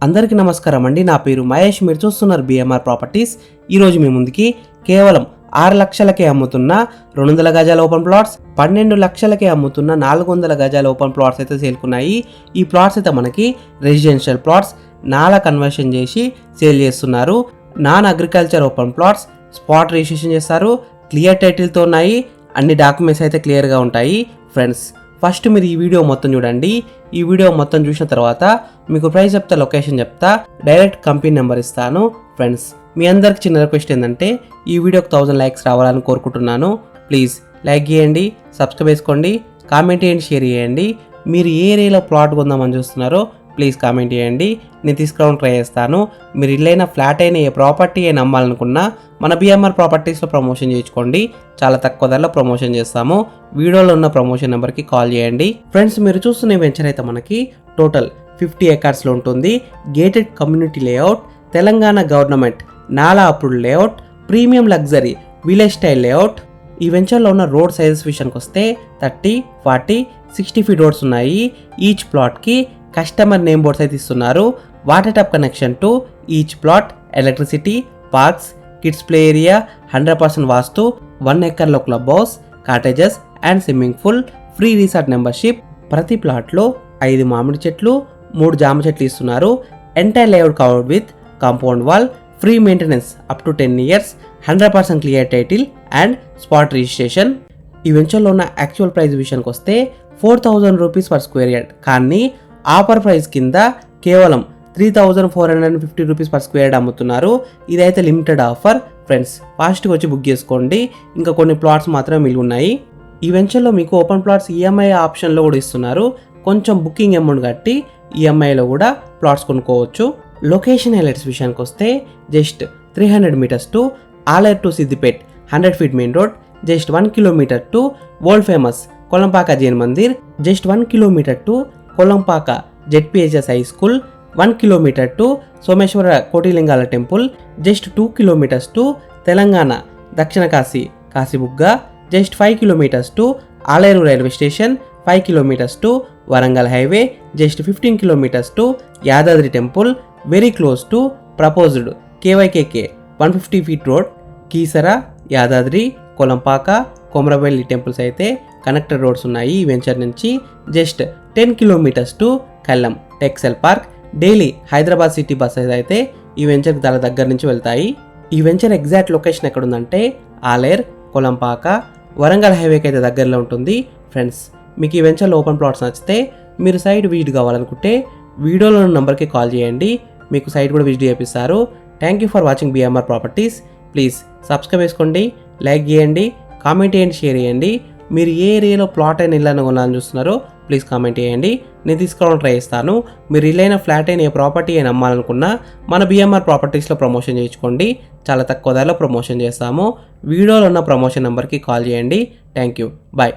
అందరికీ నమస్కారం అండి. నా పేరు మహేష్. మీరు చూస్తున్నారు బిఎంఆర్ ప్రాపర్టీస్. ఈరోజు మీ ముందుకి కేవలం 6 లక్షలకే అమ్ముతున్న 200 గజాల ఓపెన్ ప్లాట్స్, 12 లక్షలకే అమ్ముతున్న 400 గజాల ఓపెన్ ప్లాట్స్ అయితే సేల్కున్నాయి. ఈ ప్లాట్స్ అయితే మనకి రెసిడెన్షియల్ ప్లాట్స్ నాలా కన్వర్షన్ చేసి సేల్ చేస్తున్నారు. Non agriculture open plots spot registration చేస్తారు. క్లియర్ టైటిల్తో ఉన్నాయి. అన్ని డాక్యుమెంట్స్ అయితే క్లియర్గా ఉంటాయి. ఫ్రెండ్స్, ఫస్ట్ మీరు ఈ వీడియో మొత్తం చూడండి. ఈ వీడియో మొత్తం చూసిన తర్వాత మీకు ప్రైస్ చెప్తా, లొకేషన్ చెప్తా, డైరెక్ట్ కంపెనీ నెంబర్ ఇస్తాను. ఫ్రెండ్స్, మీ అందరికి చిన్న రిక్వెస్ట్ ఏంటంటే ఈ వీడియోకి 1000 లైక్స్ రావాలని కోరుకుంటున్నాను. ప్లీజ్ లైక్ చేయండి, సబ్స్క్రైబ్ చేసుకోండి, కామెంట్ చేయండి, షేర్ చేయండి. మీరు ఏ ఏరియాలో ప్లాట్ కొందామని చూస్తున్నారో ప్లీజ్ కామెంట్ చేయండి. నేను తీసుకురావడానికి ట్రై చేస్తాను. మీరు ఇల్లైనా ఫ్లాట్ అయినా ఏ ప్రాపర్టీ అయినా అమ్మాలనుకున్నా మన బిఎంఆర్ ప్రాపర్టీస్లో ప్రమోషన్ చేయించుకోండి. చాలా తక్కువ ధరలో ప్రమోషన్ చేస్తాము. వీడియోలో ఉన్న ప్రమోషన్ నెంబర్కి కాల్ చేయండి. ఫ్రెండ్స్, మీరు చూస్తున్న వెంచర్ అయితే మనకి టోటల్ 50 ఎకర్స్లో ఉంటుంది. Gated community layout, Telangana government NALA approved layout, premium luxury village style layout. ఈ వెంచర్లో ఉన్న రోడ్ సైజెస్ విషయానికి వస్తే 30, 40, 60 ఫీట్ రోడ్స్ ఉన్నాయి. ఈచ్ ప్లాట్కి కస్టమర్ నేమ్ బోర్డ్స్ అయితే ఇస్తున్నారు. Water tap connection to each plot, electricity, parks, kids play area, 100% vastu, 1 ఎకర్లో club house, cottages and swimming pool, free resort membership. ప్రతి ప్లాట్లో 5 మామిడి చెట్లు, 3 జామ చెట్లు ఇస్తున్నారు. Entire layout covered with compound wall, free maintenance up to 10 years, 100% clear title and spot registration. ఈ వెంచర్లో ఉన్న యాక్చువల్ ప్రైస్ విషయానికి వస్తే 4000 రూపీస్ పర్ స్క్వేర్ యార్డ్, కానీ ఆఫర్ ప్రైస్ కింద కేవలం 3450 రూపీస్ పర్ స్క్వేర్ యార్డ్ అమ్ముతున్నారు. ఇదైతే లిమిటెడ్ ఆఫర్. ఫ్రెండ్స్, ఫాస్ట్గా వచ్చి బుక్ చేసుకోండి. ఇంకా కొన్ని ప్లాట్స్ మాత్రమే మిగిలి ఉన్నాయి. ఈ వెంచర్లో మీకు ఓపెన్ ప్లాట్స్ ఈఎంఐ ఆప్షన్లో కూడా ఇస్తున్నారు. కొంచెం బుకింగ్ అమౌంట్ కట్టి ఈఎంఐలో కూడా ప్లాట్స్ కొనుక్కోవచ్చు. లొకేషన్ హైలైట్స్ విషయానికి వస్తే just 300 meters to Aleru to Siddipet 100 feet main road, just 1 kilometer to world famous Kolanpaka Jain Mandir, just 1 kilometer to Kolanpaka ZPHS high school, 1 kilometer to Someshwara Kotilingala temple, just 2 kilometers to Telangana Dakshina Kashi Kashibugga, just 5 kilometers to Aleru railway station, 5 kilometers to Warangal highway, just 15 kilometers to Yadadri temple, very close to proposed KYKK 150 feet road, Keesara, Yadadri, Kolanpaka, Komuravelli temples అయితే connected roads ఉన్నాయి. ఈ venture నుంచి just 10 kilometers to Kallam textile park. Daily Hyderabad city buses అయితే ఈ వెంచర్కి చాలా దగ్గర నుంచి వెళ్తాయి. ఈ వెంచర్ ఎగ్జాక్ట్ లొకేషన్ ఎక్కడుందంటే ఆలేర్, కొలంపాక, వరంగల్ హైవేకి అయితే దగ్గరలో ఉంటుంది. ఫ్రెండ్స్, మీకు ఈ వెంచర్లో ఓపెన్ ప్లాట్స్ నచ్చితే మీరు సైట్ విజిట్ కావాలనుకుంటే వీడియోలో ఉన్న నెంబర్కి కాల్ చేయండి. మీకు సైట్ కూడా విజిట్ చేపిస్తారు. Thank you for watching BMR properties. Please subscribe చేసుకోండి, లైక్ చేయండి, కామెంట్ చేయండి, షేర్ చేయండి. మీరు ఏ ఏరియాలో ప్లాట్ అయిన ఇల్లు కొనాలని చూస్తున్నారో ప్లీజ్ కామెంట్ చేయండి. నేను తీసుకురావడానికి ట్రై చేస్తాను. మీరు ఇల్లైన ఫ్లాట్ అయిన ఏ ప్రాపర్టీ అయినా అమ్మాలనుకున్నా మన బిఎంఆర్ ప్రాపర్టీస్లో ప్రమోషన్ చేయించుకోండి. చాలా తక్కువ ధరలో ప్రమోషన్ చేస్తాము. వీడియోలో ఉన్న ప్రమోషన్ నెంబర్కి కాల్ చేయండి. Thank you. బాయ్.